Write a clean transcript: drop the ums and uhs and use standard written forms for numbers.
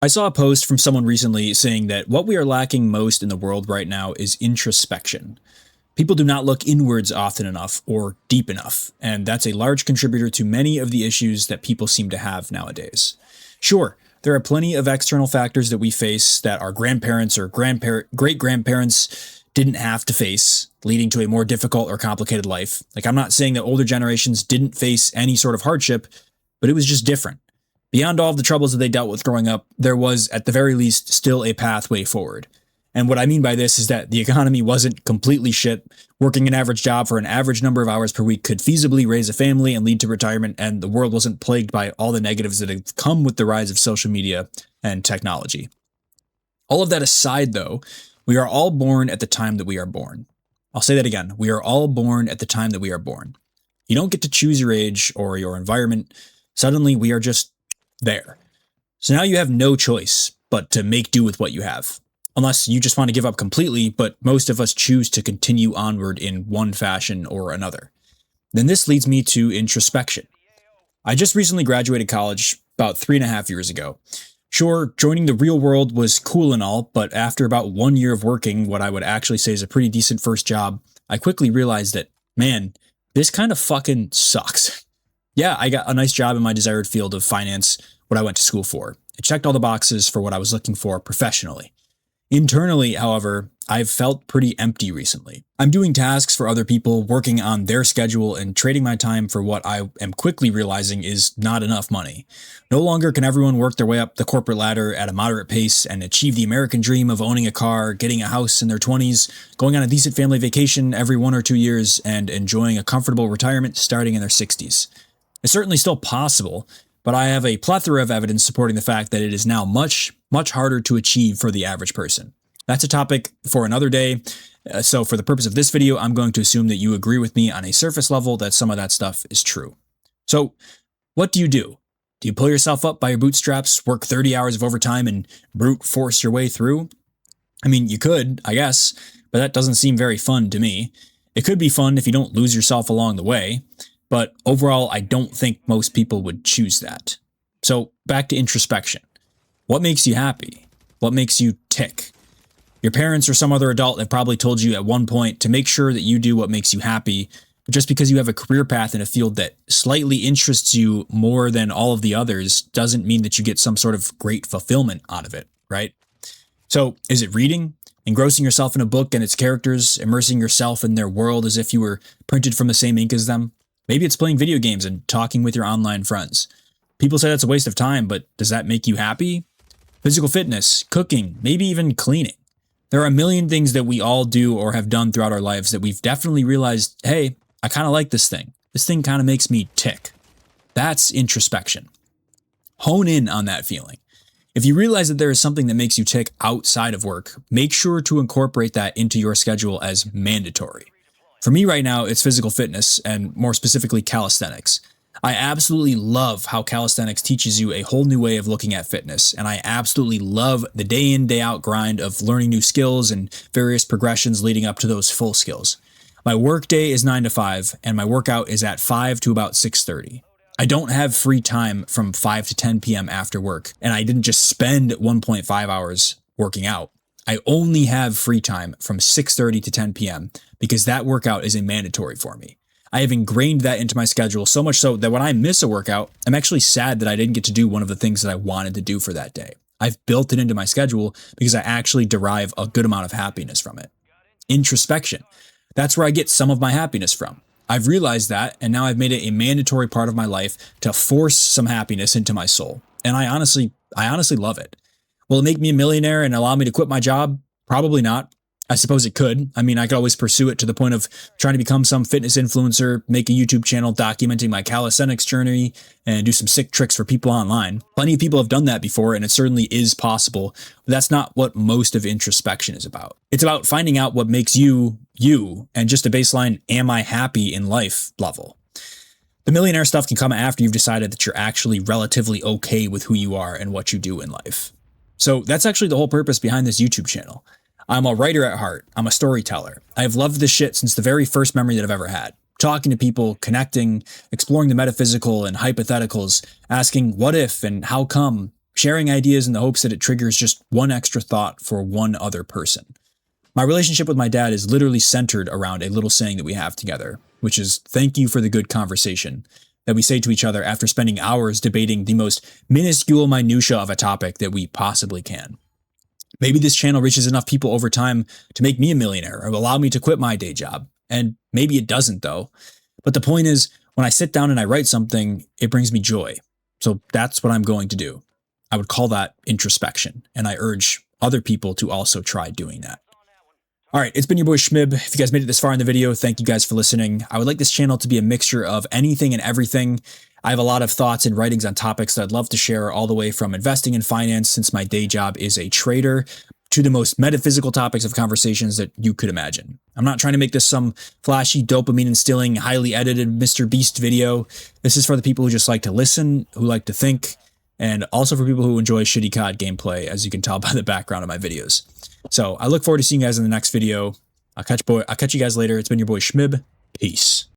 I saw a post from someone recently saying that what we are lacking most in the world right now is introspection. People do not look inwards often enough or deep enough, and that's a large contributor to many of the issues that people seem to have nowadays. Sure, there are plenty of external factors that we face that our grandparents or great grandparents didn't have to face, leading to a more difficult or complicated life. Like, I'm not saying that older generations didn't face any sort of hardship, but it was just different. Beyond all of the troubles that they dealt with growing up, there was, at the very least, still a pathway forward. And what I mean by this is that the economy wasn't completely shit. Working an average job for an average number of hours per week could feasibly raise a family and lead to retirement, and the world wasn't plagued by all the negatives that have come with the rise of social media and technology. All of that aside, though, we are all born at the time that we are born. I'll say that again. We are all born at the time that we are born. You don't get to choose your age or your environment. Suddenly, we are just there. So now you have no choice but to make do with what you have. Unless you just want to give up completely, but most of us choose to continue onward in one fashion or another. Then this leads me to introspection. I just recently graduated college about 3.5 years ago. Sure, joining the real world was cool and all, but after about 1 year of working what I would actually say is a pretty decent first job, I quickly realized that, man, this kind of fucking sucks. Yeah, I got a nice job in my desired field of finance, what I went to school for. It checked all the boxes for what I was looking for professionally. Internally, however, I've felt pretty empty recently. I'm doing tasks for other people, working on their schedule, and trading my time for what I am quickly realizing is not enough money. No longer can everyone work their way up the corporate ladder at a moderate pace and achieve the American dream of owning a car, getting a house in their 20s, going on a decent family vacation every 1 or 2 years, and enjoying a comfortable retirement starting in their 60s. It's certainly still possible, but I have a plethora of evidence supporting the fact that it is now much harder to achieve for the average person. That's a topic for another day. So for the purpose of this video, I'm going to assume that you agree with me on a surface level that some of that stuff is true. So what do? Do you pull yourself up by your bootstraps, work 30 hours of overtime, and brute force your way through? I mean, you could, I guess, but that doesn't seem very fun to me. It could be fun if you don't lose yourself along the way. But overall, I don't think most people would choose that. So back to introspection. What makes you happy? What makes you tick? Your parents or some other adult have probably told you at one point to make sure that you do what makes you happy, but just because you have a career path in a field that slightly interests you more than all of the others doesn't mean that you get some sort of great fulfillment out of it, right? So is it reading? Engrossing yourself in a book and its characters, immersing yourself in their world as if you were printed from the same ink as them? Maybe it's playing video games and talking with your online friends. People say that's a waste of time, but does that make you happy? Physical fitness, cooking, maybe even cleaning. There are a million things that we all do or have done throughout our lives that we've definitely realized, hey, I kind of like this thing. This thing kind of makes me tick. That's introspection. Hone in on that feeling. If you realize that there is something that makes you tick outside of work, make sure to incorporate that into your schedule as mandatory. For me right now, it's physical fitness, and more specifically calisthenics. I absolutely love how calisthenics teaches you a whole new way of looking at fitness, and I absolutely love the day in, day out grind of learning new skills and various progressions leading up to those full skills. My work day is 9 to 5, and my workout is at 5 to about 6:30. I don't have free time from 5 to 10 p.m. after work, and I didn't just spend 1.5 hours working out. I only have free time from 6:30 to 10 p.m. because that workout is a mandatory for me. I have ingrained that into my schedule so much so that when I miss a workout, I'm actually sad that I didn't get to do one of the things that I wanted to do for that day. I've built it into my schedule because I actually derive a good amount of happiness from it. Introspection. That's where I get some of my happiness from. I've realized that, and now I've made it a mandatory part of my life to force some happiness into my soul. And I honestly love it. Will it make me a millionaire and allow me to quit my job? Probably not. I suppose it could. I mean, I could always pursue it to the point of trying to become some fitness influencer, make a YouTube channel documenting my calisthenics journey, and do some sick tricks for people online. Plenty of people have done that before, and it certainly is possible, but that's not what most of introspection is about. It's about finding out what makes you, you, and just a baseline, am I happy in life level. The millionaire stuff can come after you've decided that you're actually relatively okay with who you are and what you do in life. So that's actually the whole purpose behind this YouTube channel. I'm a writer at heart. I'm a storyteller. I have loved this shit since the very first memory that I've ever had. Talking to people, connecting, exploring the metaphysical and hypotheticals, asking what if and how come, sharing ideas in the hopes that it triggers just one extra thought for one other person. My relationship with my dad is literally centered around a little saying that we have together, which is thank you for the good conversation that we say to each other after spending hours debating the most minuscule minutia of a topic that we possibly can. Maybe this channel reaches enough people over time to make me a millionaire or allow me to quit my day job. And maybe it doesn't though. But the point is, when I sit down and I write something, it brings me joy. So that's what I'm going to do. I would call that introspection, and I urge other people to also try doing that. All right, it's been your boy Schmib. If you guys made it this far in the video, thank you guys for listening. I would like this channel to be a mixture of anything and everything. I have a lot of thoughts and writings on topics that I'd love to share, all the way from investing in finance, since my day job is a trader, to the most metaphysical topics of conversations that you could imagine. I'm not trying to make this some flashy, dopamine-instilling, highly edited Mr. Beast video. This is for the people who just like to listen, who like to think, and also for people who enjoy shitty COD gameplay, as you can tell by the background of my videos. So I look forward to seeing you guys in the next video. I'll catch you guys later. It's been your boy Schmib. Peace.